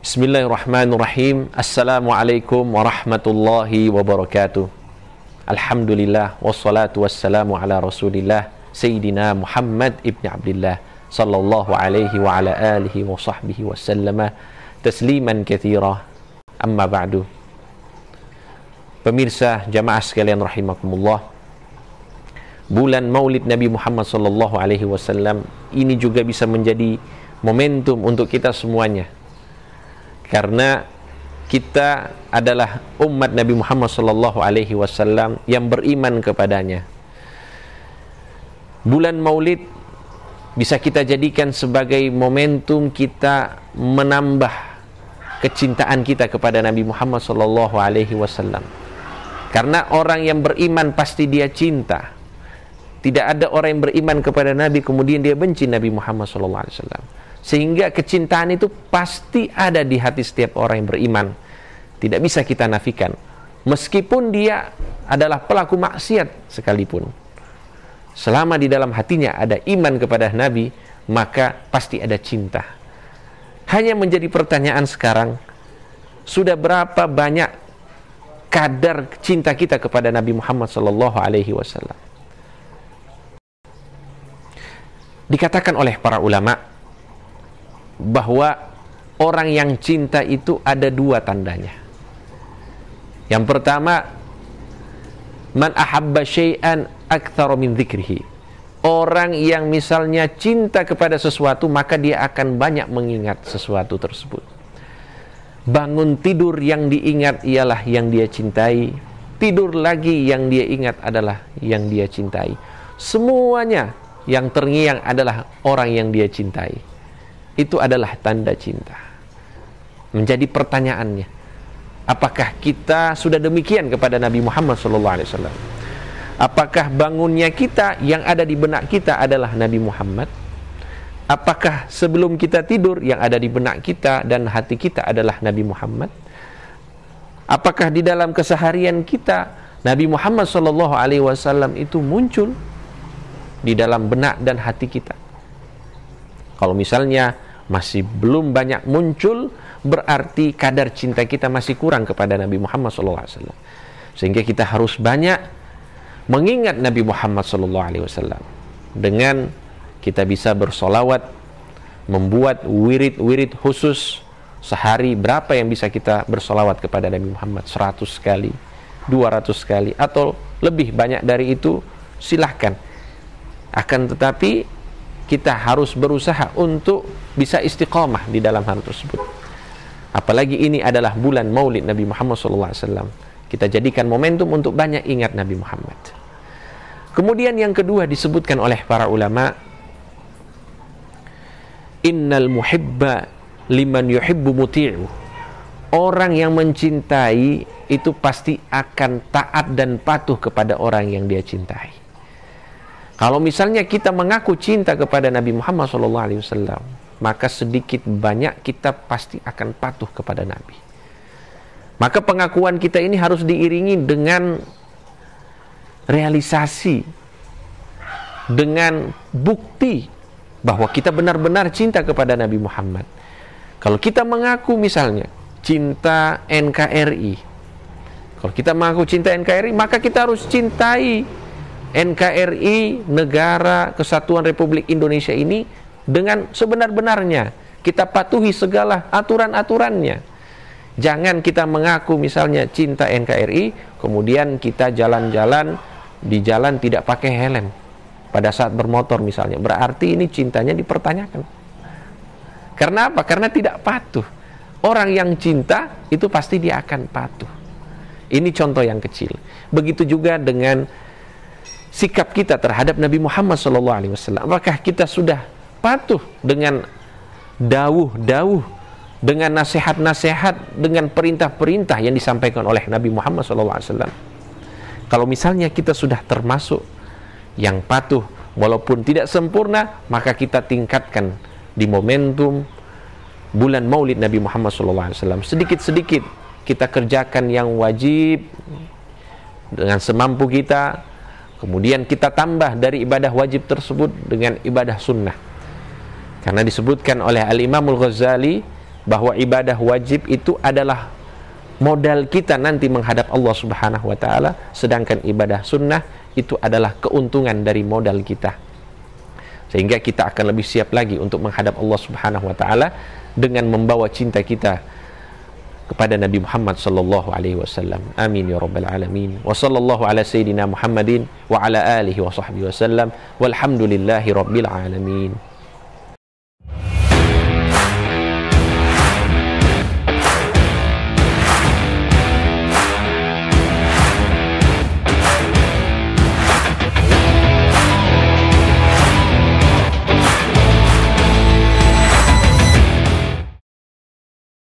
Bismillahirrahmanirrahim. Assalamualaikum warahmatullahi wabarakatuh. Alhamdulillah wassalatu wassalamu ala Rasulillah Sayyidina Muhammad ibn Abdullah sallallahu alaihi wa ala alihi wa sahbihi wasallama tasliman katsira. Amma ba'du. Pemirsa jamaah sekalian rahimakumullah, bulan Maulid Nabi Muhammad sallallahu alaihi wasallam ini juga bisa menjadi momentum untuk kita semuanya. Karena kita adalah umat Nabi Muhammad sallallahu alaihi wasallam yang beriman kepadanya. Bulan Maulid bisa kita jadikan sebagai momentum kita menambah kecintaan kita kepada Nabi Muhammad sallallahu alaihi wasallam. Karena orang yang beriman pasti dia cinta. Tidak ada orang yang beriman kepada Nabi kemudian dia benci Nabi Muhammad sallallahu alaihi wasallam. Sehingga kecintaan itu pasti ada di hati setiap orang yang beriman. Tidak bisa kita nafikan. Meskipun dia adalah pelaku maksiat sekalipun. Selama di dalam hatinya ada iman kepada Nabi, maka pasti ada cinta. Hanya menjadi pertanyaan sekarang, sudah berapa banyak kadar cinta kita kepada Nabi Muhammad SAW? Dikatakan oleh para ulama bahwa orang yang cinta itu ada dua tandanya. Yang pertama, man ahabba syai'an aktsara min dzikrihi. Orang yang misalnya cinta kepada sesuatu, maka dia akan banyak mengingat sesuatu tersebut. Bangun tidur yang diingat ialah yang dia cintai. Tidur lagi yang dia ingat adalah yang dia cintai. Semuanya yang terngiang adalah orang yang dia cintai. Itu adalah tanda cinta. Menjadi pertanyaannya, apakah kita sudah demikian kepada Nabi Muhammad SAW? Apakah bangunnya kita yang ada di benak kita adalah Nabi Muhammad? Apakah sebelum kita tidur yang ada di benak kita dan hati kita adalah Nabi Muhammad? Apakah di dalam keseharian kita Nabi Muhammad SAW itu muncul di dalam benak dan hati kita? Kalau misalnya masih belum banyak muncul, berarti kadar cinta kita masih kurang kepada Nabi Muhammad SAW. Sehingga kita harus banyak mengingat Nabi Muhammad SAW. Dengan kita bisa bersolawat, membuat wirid-wirid khusus. Sehari berapa yang bisa kita bersolawat kepada Nabi Muhammad? 100 kali, 200 kali, atau lebih banyak dari itu, silahkan. Akan tetapi kita harus berusaha untuk bisa istiqamah di dalam hal tersebut. Apalagi ini adalah bulan Maulid Nabi Muhammad SAW. Kita jadikan momentum untuk banyak ingat Nabi Muhammad. Kemudian yang kedua disebutkan oleh para ulama, innal muhibba liman yuhibbu muti'u. Orang yang mencintai itu pasti akan taat dan patuh kepada orang yang dia cintai. Kalau misalnya kita mengaku cinta kepada Nabi Muhammad SAW, maka sedikit banyak kita pasti akan patuh kepada Nabi. Maka pengakuan kita ini harus diiringi dengan realisasi, dengan bukti bahwa kita benar-benar cinta kepada Nabi Muhammad. Kalau kita mengaku misalnya cinta NKRI, kalau kita mengaku cinta NKRI, maka kita harus cintai NKRI, Negara Kesatuan Republik Indonesia ini dengan sebenar-benarnya. Kita patuhi segala aturan-aturannya. Jangan kita mengaku misalnya cinta NKRI, kemudian kita jalan-jalan di jalan tidak pakai helm pada saat bermotor misalnya. Berarti ini cintanya dipertanyakan. Karena apa? Karena tidak patuh. Orang yang cinta itu pasti dia akan patuh. Ini contoh yang kecil. Begitu juga dengan sikap kita terhadap Nabi Muhammad SAW. Apakah kita sudah patuh dengan dawuh-dawuh, dengan nasihat-nasihat, dengan perintah-perintah yang disampaikan oleh Nabi Muhammad SAW? Kalau misalnya kita sudah termasuk yang patuh, walaupun tidak sempurna, maka kita tingkatkan di momentum bulan Maulid Nabi Muhammad SAW. Sedikit-sedikit kita kerjakan yang wajib dengan semampu kita. Kemudian kita tambah dari ibadah wajib tersebut dengan ibadah sunnah. Karena disebutkan oleh Al-Imamul Ghazali bahwa ibadah wajib itu adalah modal kita nanti menghadap Allah Subhanahu wa taala, sedangkan ibadah sunnah itu adalah keuntungan dari modal kita. Sehingga kita akan lebih siap lagi untuk menghadap Allah Subhanahu wa taala dengan membawa cinta kita kepada Nabi Muhammad sallallahu alaihi wasallam. Amin ya rabbal alamin. Wa sallallahu ala sayidina Muhammadin wa ala alihi wa sahbihi wasallam. Walhamdulillahi rabbil alamin.